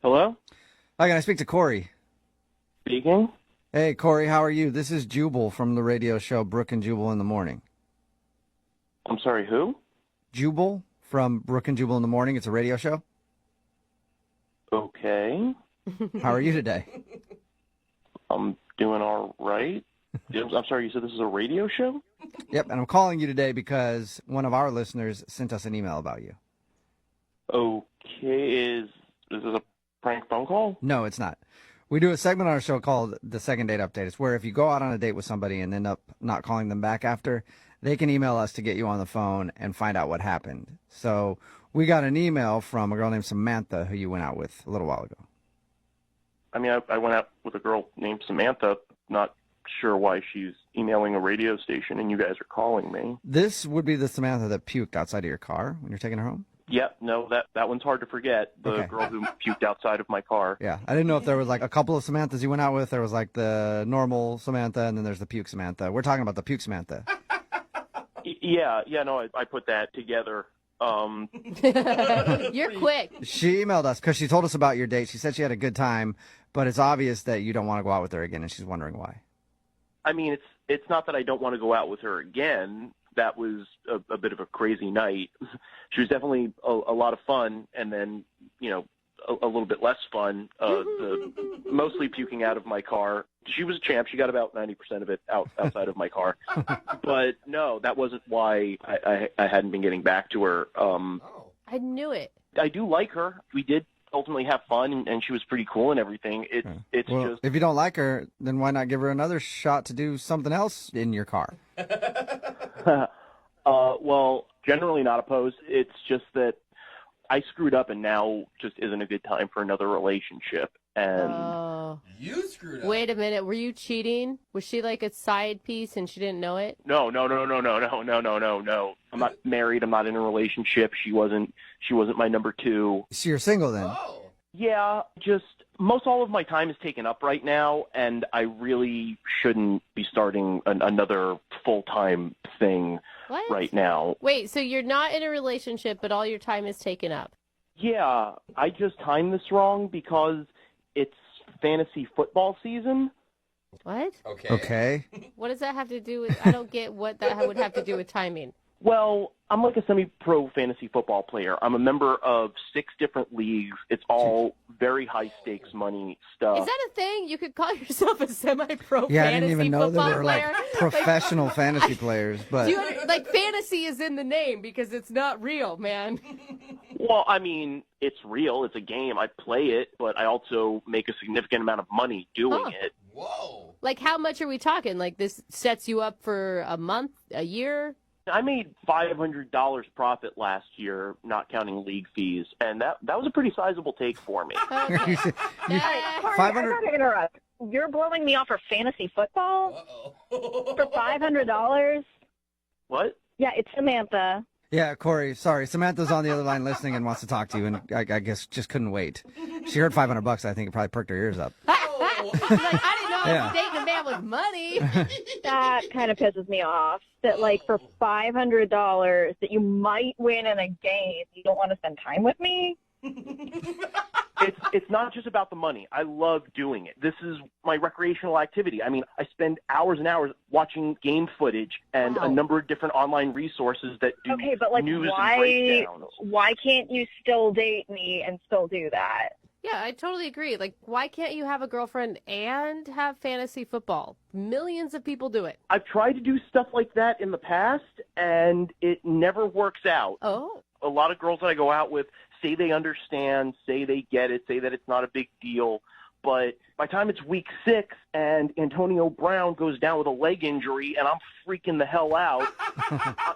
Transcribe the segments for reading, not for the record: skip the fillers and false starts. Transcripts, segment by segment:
Hello? Hi, can I speak to Corey? Speaking? Hey, Corey, how are you? This is Jubal from the radio show Brooke and Jubal in the Morning. I'm sorry, who? Jubal from Brooke and Jubal in the Morning. It's a radio show. Okay. How are you today? I'm doing all right. I'm sorry, you said this is a radio show? Yep, and I'm calling you today because one of our listeners sent us an email about you. Okay, is this a prank phone call? No, it's not. We do a segment on our show called The Second Date Update. It's where if you go out on a date with somebody and end up not calling them back after, they can email us to get you on the phone and find out what happened. So we got an email from a girl named Samantha who you went out with a little while ago. I mean, I went out with a girl named Samantha, not sure why she's emailing a radio station and you guys are calling me. This would be the Samantha that puked outside of your car when you're taking her home? Yep, no, that one's hard to forget. The girl who puked outside of my car. Yeah, I didn't know if there was like a couple of Samanthas you went out with. There was like the normal Samantha, and then there's the puke Samantha. We're talking about the puke Samantha. Yeah, no, I put that together. You're quick. She emailed us because she told us about your date. She said she had a good time, but it's obvious that you don't want to go out with her again, and she's wondering why. I mean, it's not that I don't want to go out with her again. That was a bit of a crazy night. She was definitely a lot of fun, and then, you know, a little bit less fun, mostly puking out of my car. She was a champ. She got about 90% of it outside of my car. But, no, that wasn't why I hadn't been getting back to her. I knew it. I do like her. We did ultimately have fun, and she was pretty cool and everything. It's well, just... if you don't like her, then why not give her another shot to do something else in your car? Well, generally not opposed. It's just that I screwed up, and now just isn't a good time for another relationship. And you screwed up. Wait a minute. Were you cheating? Was she like a side piece and she didn't know it? No. I'm not married. I'm not in a relationship. She wasn't my number two. So you're single then? Oh. Yeah, just most all of my time is taken up right now, and I really shouldn't be starting another full-time thing right now. Wait, so you're not in a relationship, but all your time is taken up? Yeah, I just timed this wrong because it's fantasy football season. What? Okay. What does that have to do with... I don't get what that would have to do with timing. Well, I'm like a semi-pro fantasy football player. I'm a member of 6 different leagues. It's all very high-stakes money stuff. Is that a thing? You could call yourself a semi-pro Yeah, I fantasy didn't even know football there were player? like professional fantasy players. But like fantasy is in the name because it's not real, man. Well, I mean, it's real. It's a game. I play it, but I also make a significant amount of money doing it. Whoa. Like how much are we talking? Like this sets you up for a month, a year? I made $500 profit last year, not counting league fees, and that was a pretty sizable take for me. Okay. Corey, I 500 gotta interrupt. You're blowing me off for fantasy football Uh-oh. for $500? What? Yeah, it's Samantha. Yeah, Corey, sorry. Samantha's on the other line listening and wants to talk to you, and I guess just couldn't wait. She heard $500. I think it probably perked her ears up. Like, I didn't know I Yeah. was dating a man with money. That kind of pisses me off. That, like, for $500 that you might win in a game, you don't want to spend time with me? It's not just about the money. I love doing it. This is my recreational activity. I mean, I spend hours and hours watching game footage and a number of different online resources that do Okay, but, like, news and breakdowns. why can't you still date me and still do that? Yeah, I totally agree. Like, why can't you have a girlfriend and have fantasy football? Millions of people do it. I've tried to do stuff like that in the past, and it never works out. Oh. A lot of girls that I go out with say they understand, say they get it, say that it's not a big deal. But by the time it's week 6 and Antonio Brown goes down with a leg injury and I'm freaking the hell out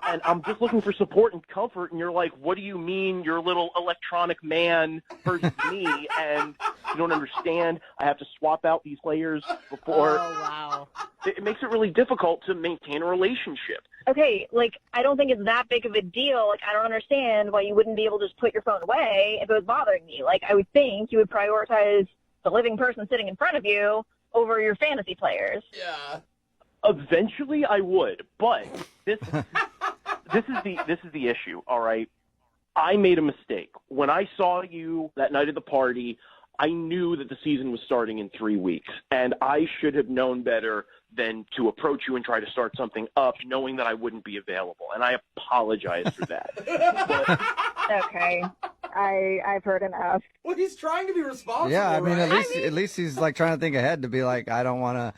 and I'm just looking for support and comfort, and you're like, what do you mean your little electronic man hurts me? And you don't understand. I have to swap out these players before. Oh, wow. It makes it really difficult to maintain a relationship. Okay, like, I don't think it's that big of a deal. Like, I don't understand why you wouldn't be able to just put your phone away if it was bothering me. Like, I would think you would prioritize the living person sitting in front of you over your fantasy players. Yeah. Eventually I would, but this is the issue, all right? I made a mistake. When I saw you that night at the party, I knew that the season was starting in 3 weeks, and I should have known better than to approach you and try to start something up knowing that I wouldn't be available. And I apologize for that. Okay. I've heard enough. Well, he's trying to be responsible. Yeah, I mean, right? at least he's like trying to think ahead to be like, I don't want to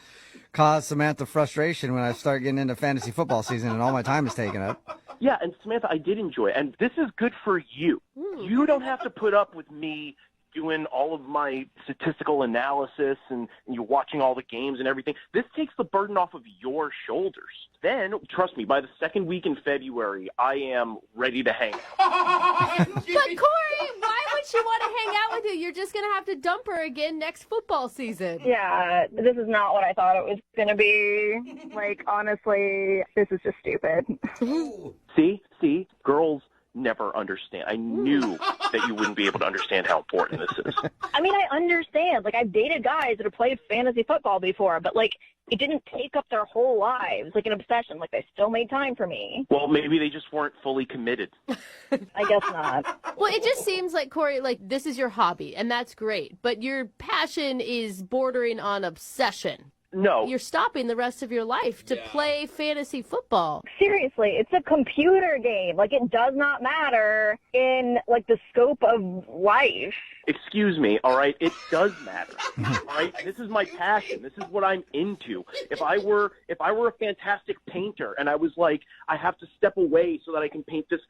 cause Samantha frustration when I start getting into fantasy football season and all my time is taken up. Yeah, and Samantha, I did enjoy it. And this is good for you. You don't have to put up with me doing all of my statistical analysis and you watching all the games and everything. This takes the burden off of your shoulders. Then, trust me, by the second week in February, I am ready to hang out. But Corey, why would she want to hang out with you? You're just going to have to dump her again next football season. Yeah, this is not what I thought it was going to be. Like, honestly, this is just stupid. Oh. See, girls never understand. I knew that you wouldn't be able to understand how important this is. I mean, I understand. Like, I've dated guys that have played fantasy football before, but, like, it didn't take up their whole lives, like an obsession. Like, they still made time for me. Well, maybe they just weren't fully committed. I guess not. Well, it just seems like, Corey, like, this is your hobby, and that's great. But your passion is bordering on obsession. No. You're stopping the rest of your life to play fantasy football. Seriously, it's a computer game. Like, it does not matter in, like, the scope of life. Excuse me, all right? It does matter, all right? This is my passion. This is what I'm into. If I were a fantastic painter and I was like, I have to step away so that I can paint this,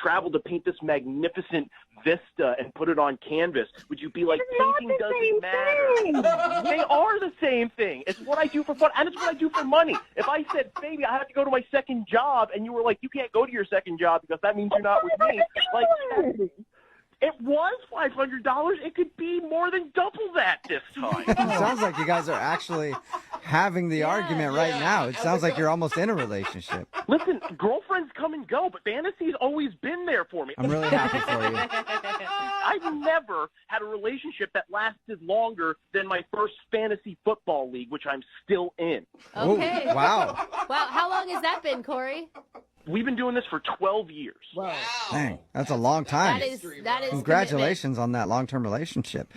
travel to paint this magnificent vista and put it on canvas, would you be like, painting doesn't matter? They are the same thing. It's what I do for fun, and it's what I do for money. If I said, baby, I have to go to my second job, and you were like, you can't go to your second job because that means you're not with me. Like, it was $500. It could be more than double that this time. It sounds like you guys are actually having the argument right now. It sounds like you're almost in a relationship. Listen, girlfriends come and go, but fantasy's always been there for me. I'm really happy for you. I've never had a relationship that lasted longer than my first fantasy football league, which I'm still in. Okay. Ooh, wow. Wow, how long has that been, Corey? We've been doing this for 12 years. Whoa. Dang, that's a long time. That is Congratulations on that long-term relationship.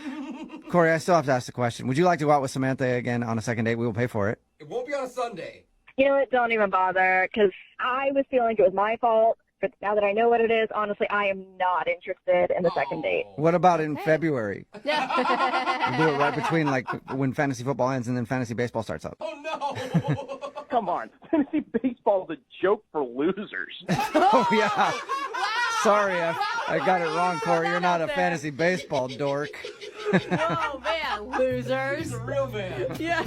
Corey, I still have to ask the question. Would you like to go out with Samantha again on a second date? We will pay for it. It won't be on a Sunday. You know what? Don't even bother, because I was feeling like it was my fault. But now that I know what it is, honestly, I am not interested in the second date. What about in February? commitment. We'll do it right between, like, when fantasy football ends and then fantasy baseball starts up. Oh, no. Come on. Fantasy baseball is a joke for losers. Oh, yeah. Sorry, I got it wrong, Corey. You're not a fantasy baseball dork. Oh, man, losers. He's a real man. Yeah.